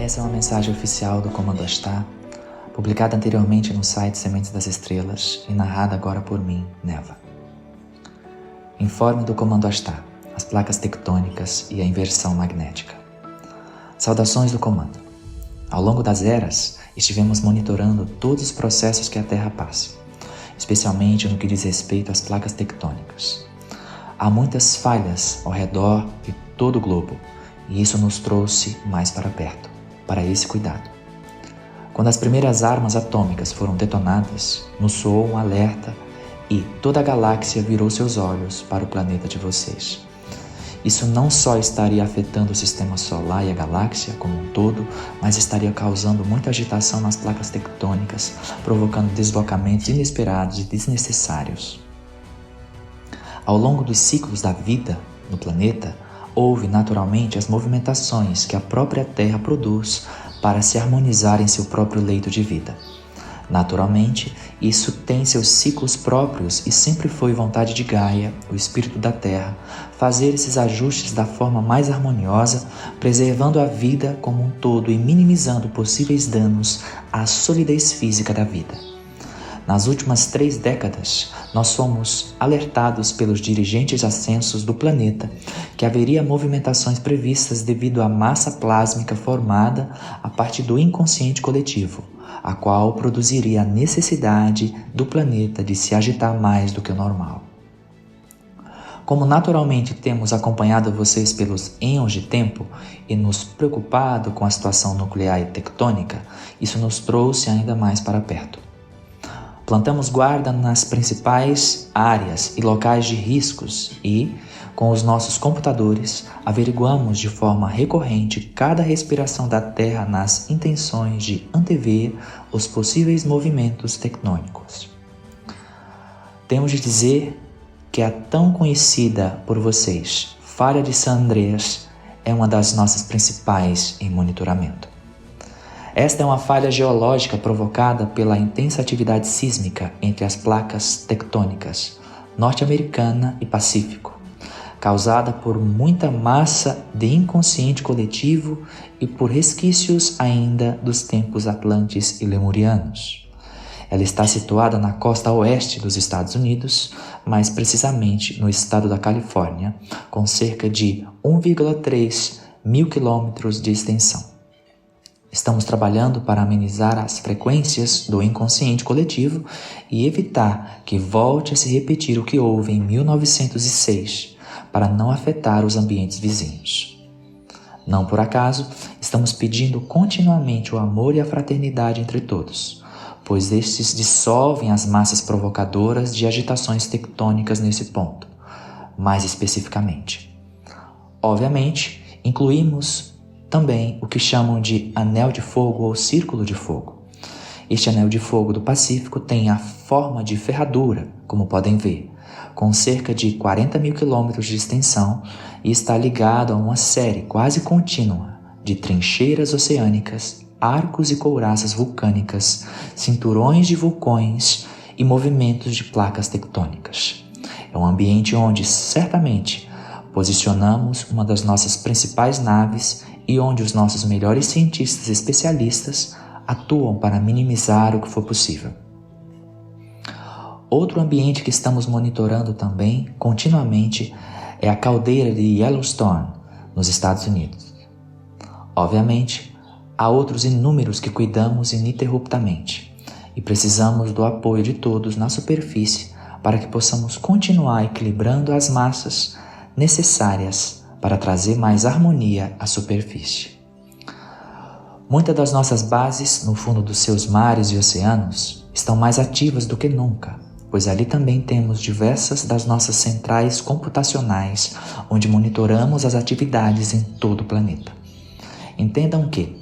Essa é uma mensagem oficial do Comando Ashtar, publicada anteriormente no site Sementes das Estrelas e narrada agora por mim, Neva. Informe do Comando Ashtar, as placas tectônicas e a inversão magnética. Saudações do Comando. Ao longo das eras, estivemos monitorando todos os processos que a Terra passa, especialmente no que diz respeito às placas tectônicas. Há muitas falhas ao redor de todo o globo, e isso nos trouxe mais para perto, para esse cuidado. Quando as primeiras armas atômicas foram detonadas, nos soou um alerta e toda a galáxia virou seus olhos para o planeta de vocês. Isso não só estaria afetando o sistema solar e a galáxia como um todo, mas estaria causando muita agitação nas placas tectônicas, provocando deslocamentos inesperados e desnecessários. Ao longo dos ciclos da vida no planeta, houve naturalmente as movimentações que a própria Terra produz para se harmonizar em seu próprio leito de vida. Naturalmente, isso tem seus ciclos próprios e sempre foi vontade de Gaia, o espírito da Terra, fazer esses ajustes da forma mais harmoniosa, preservando a vida como um todo e minimizando possíveis danos à solidez física da vida. Nas últimas 3 décadas, nós fomos alertados pelos dirigentes ascensos do planeta que haveria movimentações previstas devido à massa plásmica formada a partir do inconsciente coletivo, a qual produziria a necessidade do planeta de se agitar mais do que o normal. Como naturalmente temos acompanhado vocês pelos eons de tempo e nos preocupado com a situação nuclear e tectônica, isso nos trouxe ainda mais para perto. Plantamos guarda nas principais áreas e locais de riscos e, com os nossos computadores, averiguamos de forma recorrente cada respiração da Terra nas intenções de antever os possíveis movimentos tectônicos. Temos de dizer que a tão conhecida por vocês falha de San Andreas é uma das nossas principais em monitoramento. Esta é uma falha geológica provocada pela intensa atividade sísmica entre as placas tectônicas norte-americana e Pacífico, causada por muita massa de inconsciente coletivo e por resquícios ainda dos tempos atlantes e lemurianos. Ela está situada na costa oeste dos Estados Unidos, mais precisamente no estado da Califórnia, com cerca de 1,3 mil quilômetros de extensão. Estamos trabalhando para amenizar as frequências do inconsciente coletivo e evitar que volte a se repetir o que houve em 1906, para não afetar os ambientes vizinhos. Não por acaso, estamos pedindo continuamente o amor e a fraternidade entre todos, pois estes dissolvem as massas provocadoras de agitações tectônicas nesse ponto, mais especificamente. Obviamente, incluímos também o que chamam de anel de fogo ou círculo de fogo. Este anel de fogo do Pacífico tem a forma de ferradura, como podem ver, com cerca de 40 mil quilômetros de extensão e está ligado a uma série quase contínua de trincheiras oceânicas, arcos e couraças vulcânicas, cinturões de vulcões e movimentos de placas tectônicas. É um ambiente onde, certamente, posicionamos uma das nossas principais naves e onde os nossos melhores cientistas especialistas atuam para minimizar o que for possível. Outro ambiente que estamos monitorando também, continuamente, é a caldeira de Yellowstone, nos Estados Unidos. Obviamente, há outros inúmeros que cuidamos ininterruptamente e precisamos do apoio de todos na superfície para que possamos continuar equilibrando as massas necessárias para trazer mais harmonia à superfície. Muitas das nossas bases, no fundo dos seus mares e oceanos, estão mais ativas do que nunca, pois ali também temos diversas das nossas centrais computacionais, onde monitoramos as atividades em todo o planeta. Entendam que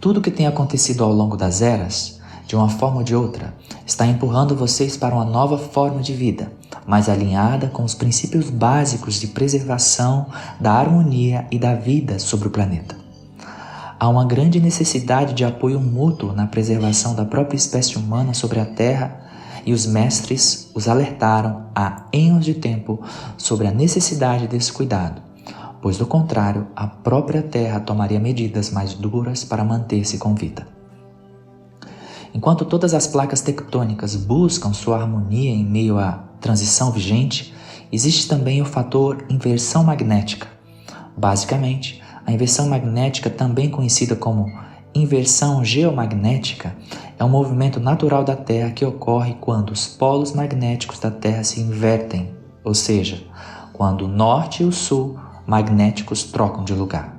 tudo o que tem acontecido ao longo das eras, de uma forma ou de outra, está empurrando vocês para uma nova forma de vida, mais alinhada com os princípios básicos de preservação da harmonia e da vida sobre o planeta. Há uma grande necessidade de apoio mútuo na preservação da própria espécie humana sobre a Terra e os mestres os alertaram há eons de tempo sobre a necessidade desse cuidado, pois do contrário, a própria Terra tomaria medidas mais duras para manter-se com vida. Enquanto todas as placas tectônicas buscam sua harmonia em meio à transição vigente, existe também o fator inversão magnética. Basicamente, a inversão magnética, também conhecida como inversão geomagnética, é um movimento natural da Terra que ocorre quando os polos magnéticos da Terra se invertem, ou seja, quando o norte e o sul magnéticos trocam de lugar.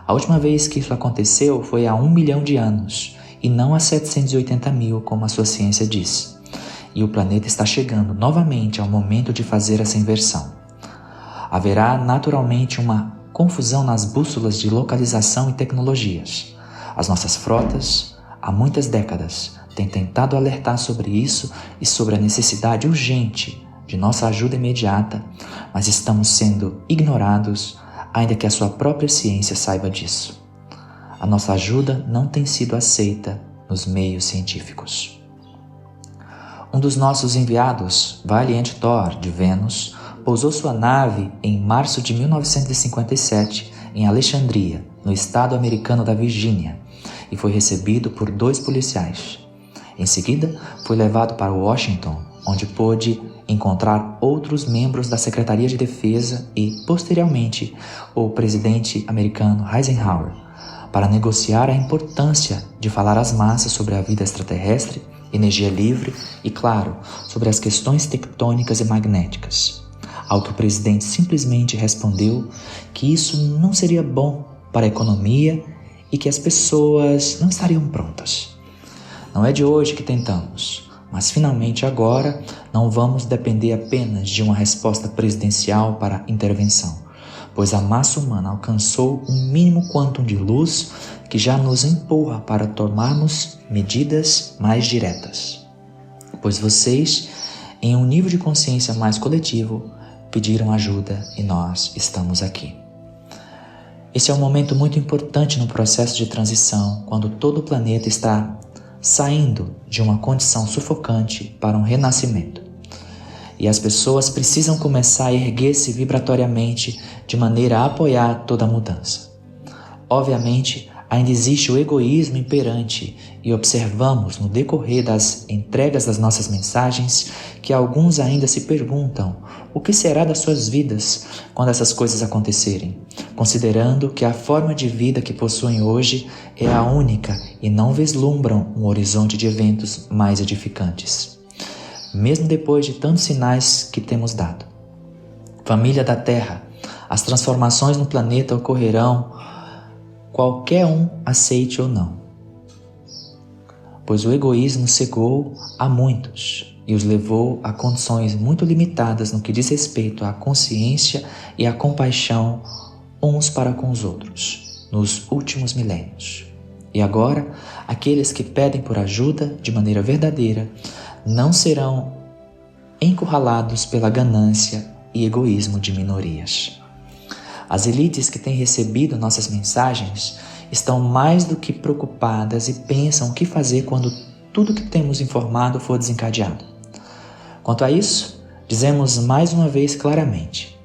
A última vez que isso aconteceu foi há 1 milhão de anos, e não há 780 mil, como a sua ciência diz. E o planeta está chegando novamente ao momento de fazer essa inversão. Haverá naturalmente uma confusão nas bússolas de localização e tecnologias. As nossas frotas, há muitas décadas, têm tentado alertar sobre isso e sobre a necessidade urgente de nossa ajuda imediata, mas estamos sendo ignorados, ainda que a sua própria ciência saiba disso. A nossa ajuda não tem sido aceita nos meios científicos. Um dos nossos enviados, Valiant Thor, de Vênus, pousou sua nave em março de 1957 em Alexandria, no estado americano da Virgínia, e foi recebido por 2 policiais. Em seguida, foi levado para Washington, onde pôde encontrar outros membros da Secretaria de Defesa e, posteriormente, o presidente americano Eisenhower, para negociar a importância de falar às massas sobre a vida extraterrestre, energia livre e, claro, sobre as questões tectônicas e magnéticas. Ao que o presidente simplesmente respondeu que isso não seria bom para a economia e que as pessoas não estariam prontas. Não é de hoje que tentamos, mas finalmente agora não vamos depender apenas de uma resposta presidencial para a intervenção, pois a massa humana alcançou um mínimo quantum de luz que já nos empurra para tomarmos medidas mais diretas. Pois vocês, em um nível de consciência mais coletivo, pediram ajuda e nós estamos aqui. Esse é um momento muito importante no processo de transição, quando todo o planeta está saindo de uma condição sufocante para um renascimento. E as pessoas precisam começar a erguer-se vibratoriamente de maneira a apoiar toda a mudança. Obviamente, ainda existe o egoísmo imperante e observamos no decorrer das entregas das nossas mensagens que alguns ainda se perguntam o que será das suas vidas quando essas coisas acontecerem, considerando que a forma de vida que possuem hoje é a única e não vislumbram um horizonte de eventos mais edificantes. Mesmo depois de tantos sinais que temos dado. Família da Terra, as transformações no planeta ocorrerão qualquer um aceite ou não, pois o egoísmo cegou a muitos e os levou a condições muito limitadas no que diz respeito à consciência e à compaixão uns para com os outros, nos últimos milênios. E agora, aqueles que pedem por ajuda de maneira verdadeira não serão encurralados pela ganância e egoísmo de minorias. As elites que têm recebido nossas mensagens estão mais do que preocupadas e pensam o que fazer quando tudo que temos informado for desencadeado. Quanto a isso, dizemos mais uma vez claramente: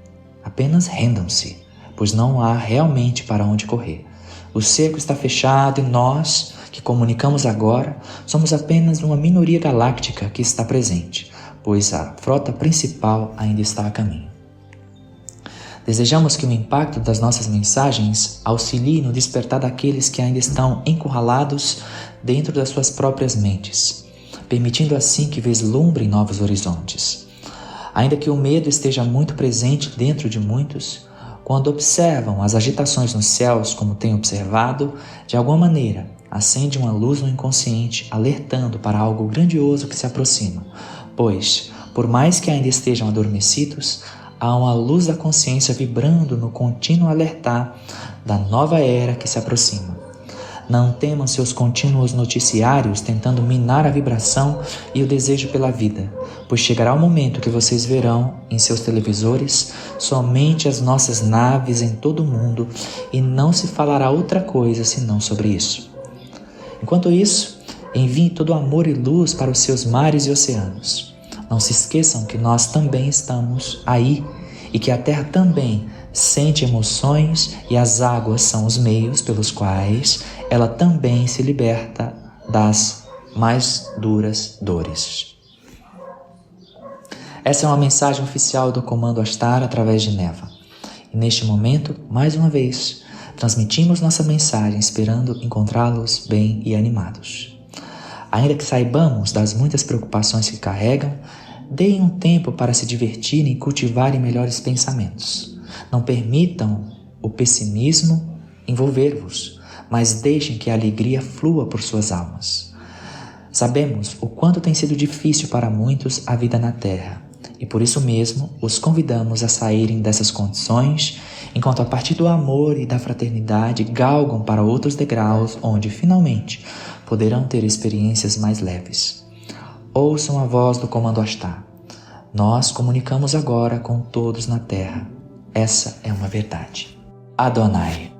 apenas rendam-se, pois não há realmente para onde correr. O cerco está fechado e nós, que comunicamos agora, somos apenas uma minoria galáctica que está presente, pois a frota principal ainda está a caminho. Desejamos que o impacto das nossas mensagens auxilie no despertar daqueles que ainda estão encurralados dentro das suas próprias mentes, permitindo assim que vislumbrem novos horizontes. Ainda que o medo esteja muito presente dentro de muitos, quando observam as agitações nos céus como têm observado, de alguma maneira acende uma luz no inconsciente alertando para algo grandioso que se aproxima, pois, por mais que ainda estejam adormecidos, há uma luz da consciência vibrando no contínuo alertar da nova era que se aproxima. Não temam seus contínuos noticiários tentando minar a vibração e o desejo pela vida, pois chegará o momento que vocês verão em seus televisores somente as nossas naves em todo o mundo e não se falará outra coisa senão sobre isso. Enquanto isso, enviem todo o amor e luz para os seus mares e oceanos. Não se esqueçam que nós também estamos aí e que a Terra também sente emoções e as águas são os meios pelos quais ela também se liberta das mais duras dores. Essa é uma mensagem oficial do Comando Astar através de Neva. E neste momento, mais uma vez, transmitimos nossa mensagem esperando encontrá-los bem e animados. Ainda que saibamos das muitas preocupações que carregam, deem um tempo para se divertirem e cultivarem melhores pensamentos. Não permitam o pessimismo envolver-vos, mas deixem que a alegria flua por suas almas. Sabemos o quanto tem sido difícil para muitos a vida na Terra, e por isso mesmo os convidamos a saírem dessas condições, enquanto a partir do amor e da fraternidade galgam para outros degraus onde, finalmente, poderão ter experiências mais leves. Ouçam a voz do Comando Astar. Nós comunicamos agora com todos na Terra. Essa é uma verdade. Adonai.